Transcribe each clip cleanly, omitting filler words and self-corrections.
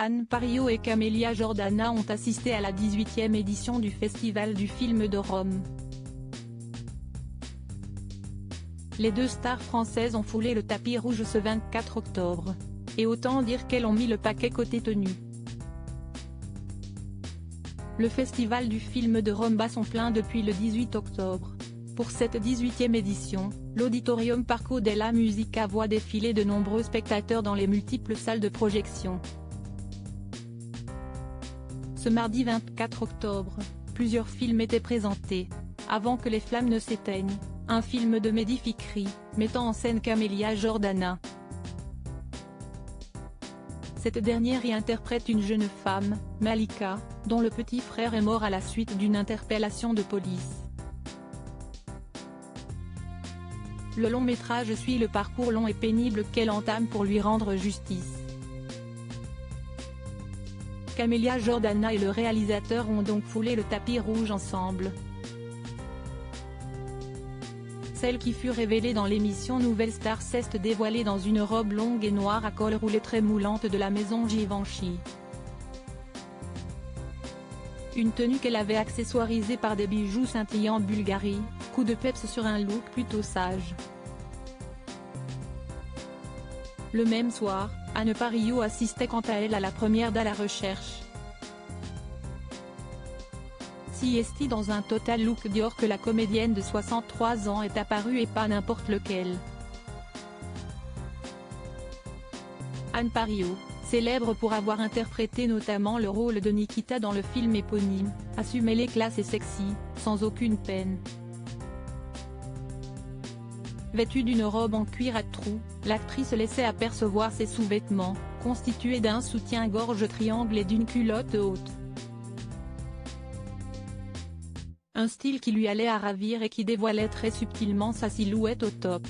Anne Parillaud et Camélia Jordana ont assisté à la 18e édition du Festival du film de Rome. Les deux stars françaises ont foulé le tapis rouge ce 24 octobre. Et autant dire qu'elles ont mis le paquet côté tenue. Le Festival du film de Rome bat son plein depuis le 18 octobre. Pour cette 18e édition, l'Auditorium Parco della Musica voit défiler de nombreux spectateurs dans les multiples salles de projection. Ce mardi 24 octobre, plusieurs films étaient présentés. Avant que les flammes ne s'éteignent, un film de Mehdi Fikri, mettant en scène Camélia Jordana. Cette dernière y interprète une jeune femme, Malika, dont le petit frère est mort à la suite d'une interpellation de police. Le long métrage suit le parcours long et pénible qu'elle entame pour lui rendre justice. Camélia Jordana et le réalisateur ont donc foulé le tapis rouge ensemble. Celle qui fut révélée dans l'émission Nouvelle Star s'est dévoilée dans une robe longue et noire à col roulé très moulante de la maison Givenchy. Une tenue qu'elle avait accessoirisée par des bijoux scintillants Bulgari, coup de peps sur un look plutôt sage. Le même soir, Anne Parillaud assistait quant à elle à la première d'À la recherche. Si est dans un total look Dior que la comédienne de 63 ans est apparue et pas n'importe lequel. Anne Parillaud, célèbre pour avoir interprété notamment le rôle de Nikita dans le film éponyme, assumait les classes et sexy, sans aucune peine. Vêtue d'une robe en cuir à trous, l'actrice laissait apercevoir ses sous-vêtements, constitués d'un soutien-gorge triangle et d'une culotte haute. Un style qui lui allait à ravir et qui dévoilait très subtilement sa silhouette au top.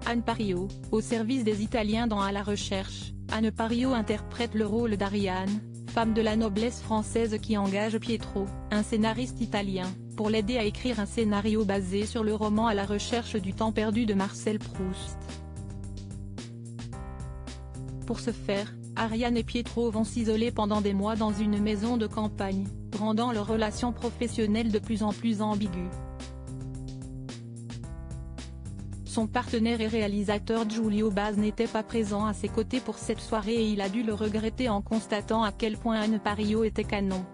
Anne Parillaud, au service des Italiens dans À la recherche, Anne Parillaud interprète le rôle d'Ariane, femme de la noblesse française qui engage Pietro, un scénariste italien, pour l'aider à écrire un scénario basé sur le roman À la recherche du temps perdu de Marcel Proust. Pour ce faire, Ariane et Pietro vont s'isoler pendant des mois dans une maison de campagne, rendant leur relation professionnelle de plus en plus ambiguë. Son partenaire et réalisateur Giulio Baz n'était pas présent à ses côtés pour cette soirée et il a dû le regretter en constatant à quel point Anne Parillaud était canon.